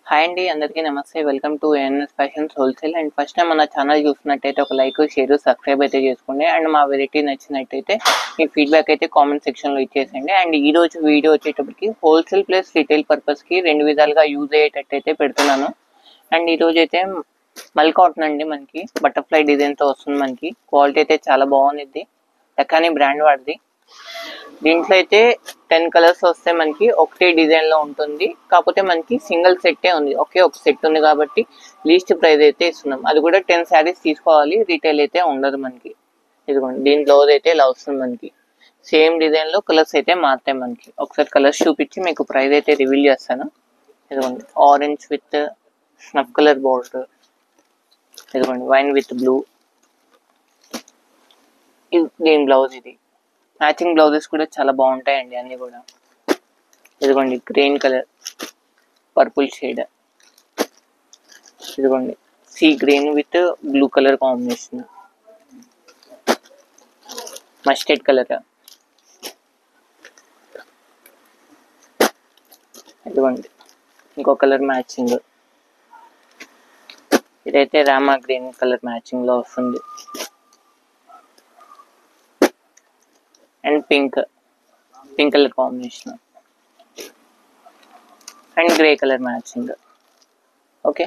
Hi అండి, అందరికీ నమస్తే. Welcome to ANS fashions wholesale. And first time మన ఛానల్ చూస్తున్నట్టయితే ఒక లైక్, షేర్, సబ్స్క్రైబ్ అయితే చేసుకోండి. అండ్ మా వెరైటీ నచ్చినట్టయితే మీ ఫీడ్బ్యాక్ అయితే కామెంట్ సెక్షన్లో ఇచ్చేసండి. అండ్ ఈ రోజు వీడియో వచ్చేటప్పటికి హోల్సేల్ ప్లస్ రిటైల్ పర్పస్కి రెండు విధాలుగా యూజ్ అయ్యేటట్టయితే పెడుతున్నాను. అండ్ ఈరోజు అయితే మల్ కాటన్ అండి, మనకి బటర్ఫ్లై డిజైన్తో వస్తుంది. మనకి క్వాలిటీ అయితే చాలా బాగుంది. లకానీ బ్రాండ్ వాడిది. దీంట్లో అయితే 10 కలర్స్ వస్తే మనకి ఒకటే డిజైన్ లో ఉంటుంది. కాకపోతే మనకి సింగిల్ సెట్టే ఉంది, ఒకే ఒక సెట్ ఉంది కాబట్టి లీస్ట్ ప్రైస్ అయితే ఇస్తున్నాం. అది కూడా 10 శారీస్ తీసుకోవాలి, రీటైల్ అయితే ఉండదు మనకి. ఇదిగోండి, దీని బ్లౌజ్ అయితే ఇలా వస్తుంది మనకి. సేమ్ డిజైన్ లో కలర్స్ అయితే మారుతాయి మనకి. ఒకసారి కలర్స్ చూపించి మీకు ప్రైస్ అయితే రివీల్ చేస్తాను. ఇదిగోండి, orange with snuff colour border, ఇదిగోండి వైన్ విత్ బ్లూ, దీని బ్లౌజ్ ఇది. మ్యాచింగ్ బ్లౌజెస్ కూడా చాలా బాగుంటాయండి అన్ని కూడా. ఇదిగోండి గ్రీన్ కలర్, పర్పుల్ షేడ్, ఇదిగోండి sea green with blue colour combination, mustard colour, ఇదిగోండి ఇంకో కలర్ మ్యాచింగ్. ఇదైతే రామా గ్రీన్ కలర్ మ్యాచింగ్ లో వస్తుంది. And pink colour combination and grey colour matching. Okay,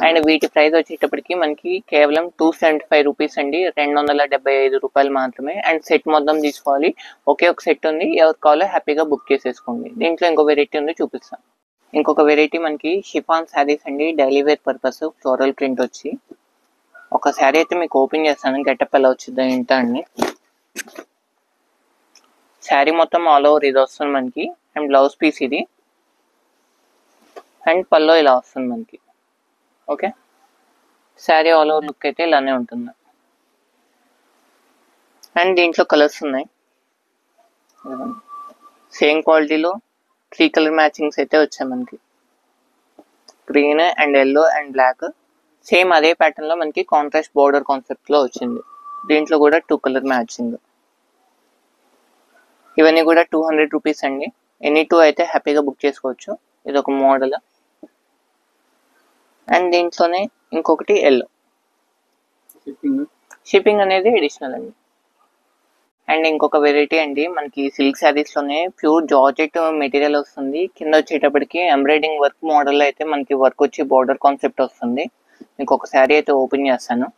and వీటి ప్రైస్ వచ్చేటప్పటికి మనకి కేవలం 275 రూపీస్ అండి, 275 రూపాయలు మాత్రమే. అండ్ సెట్ మొత్తం తీసుకోవాలి, ఒకే ఒక సెట్ ఉంది. ఎవరు కావాలో హ్యాపీగా బుక్ చేసేసుకోండి. దీంట్లో ఇంకో వెరైటీ ఉంది, చూపిస్తాం. ఇంకొక వెరైటీ మనకి షిఫాన్ శారీస్ అండి, daily wear purpose, floral print వచ్చి. ఒక శారీ అయితే మీకు ఓపెన్ చేస్తాను, గెటప్ ఎలా వచ్చిందో ఏంటో అండి. శారీ మొత్తం ఆల్ ఓవర్ ఇది వస్తుంది మనకి. అండ్ బ్లౌజ్ పీస్ ఇది. అండ్ పల్లో ఇలా వస్తుంది మనకి. Okay, sari all over look అయితే ఇలానే ఉంటుంది. అండ్ దీంట్లో కలర్స్ ఉన్నాయి. సేమ్ క్వాలిటీలో 3 కలర్ మ్యాచింగ్స్ అయితే వచ్చాయి మనకి. Green and yellow and black. Same అదే ప్యాటర్న్ లో మనకి కాంట్రాస్ట్ బోర్డర్ కాన్సెప్ట్ లో వచ్చింది. దీంట్లో కూడా 2 కలర్ మ్యాచింగ్. ఇవన్నీ కూడా 200 రూపీస్ అండి. ఎనీ 2 అయితే హ్యాపీగా బుక్ చేసుకోవచ్చు. ఇది ఒక మోడల్. అండ్ దీంట్లోనే ఇంకొకటి ఎల్లో. షిప్పింగ్ అనేది అడిషనల్ అండి. అండ్ ఇంకొక వెరైటీ అండి, మనకి సిల్క్ శారీస్ లోనే ప్యూర్ జార్జెట్ మెటీరియల్ వస్తుంది. కింద వచ్చేటప్పటికి ఎంబ్రాయిడింగ్ వర్క్ మోడల్ అయితే మనకి వర్క్ వచ్చి బోర్డర్ కాన్సెప్ట్ వస్తుంది. మీకు ఒక శారీ అయితే ఓపెన్ చేస్తాను.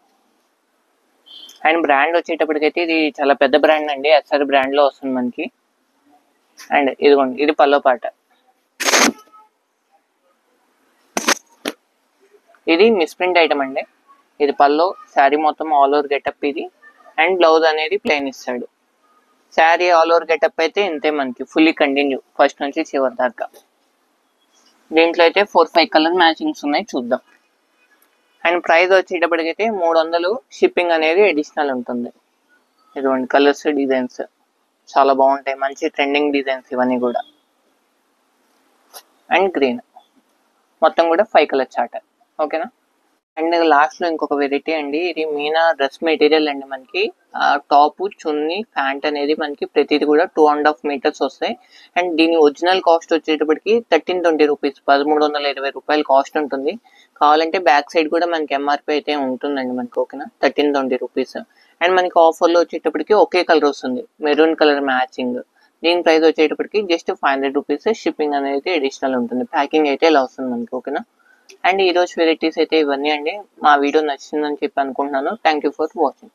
అండ్ బ్రాండ్ వచ్చేటప్పటికైతే ఇది చాలా పెద్ద బ్రాండ్ అండి, ఎస్ఆర్ బ్రాండ్ లో వస్తుంది మనకి. అండ్ ఇదిగోండి, ఇది పల్లో పాట. ఇది మిస్ప్రింట్ ఐటమ్ అండి. ఇది పల్లో, శారీ మొత్తం ఆల్ ఓవర్ గెటప్ ఇది. అండ్ బ్లౌజ్ అనేది ప్లెయిన్ ఇస్తాడు. శారీ ఆల్ ఓవర్ గెటప్ అయితే ఇంతే మనకి, ఫుల్లీ కంటిన్యూ ఫస్ట్ నుంచి చివరి దాకా. దీంట్లో అయితే 4-5 కలర్ మ్యాచింగ్స్ ఉన్నాయి, చూద్దాం. అండ్ ప్రైస్ వచ్చేటప్పటికైతే 300. షిప్పింగ్ అనేది అడిషనల్ ఉంటుంది. ఇటువంటి కలర్స్, డిజైన్స్ చాలా బాగుంటాయి, మంచి ట్రెండింగ్ డిజైన్స్ ఇవన్నీ కూడా. అండ్ గ్రీన్ మొత్తం కూడా 5 కలర్ చార్ట్. ఓకేనా. అండ్ లాస్ట్ లో ఇంకొక వెరైటీ అండి, ఇది మీనా డ్రెస్ మెటీరియల్ అండి. మనకి టాప్, చున్నీ, ప్యాంట్ అనేది మనకి ప్రతిది కూడా 2.5 మీటర్స్ వస్తాయి. అండ్ దీని ఒరిజినల్ కాస్ట్ వచ్చేటప్పటికి 1320 రూపీస్, 1320 రూపాయలు కాస్ట్ ఉంటుంది. కావాలంటే బ్యాక్ సైడ్ కూడా మనకి ఎంఆర్పి అయితే ఉంటుందండి మనకి. ఓకేనా, 1320 రూపీస్. అండ్ మనకి ఆఫర్లో వచ్చేటప్పటికి ఒకే కలర్ వస్తుంది, మెరూన్ కలర్ మ్యాచింగ్. దీని ప్రైస్ వచ్చేటప్పటికి జస్ట్ 500 రూపీస్. షిప్పింగ్ అనేది అడిషనల్ ఉంటుంది. ప్యాకింగ్ అయితే ఇలా వస్తుంది మనకి. ఓకేనా. అండ్ ఈ రోజు వెరైటీస్ అయితే ఇవన్నీ అండి. మా వీడియో నచ్చిందని చెప్పి అనుకుంటున్నాను. Thank you for watching.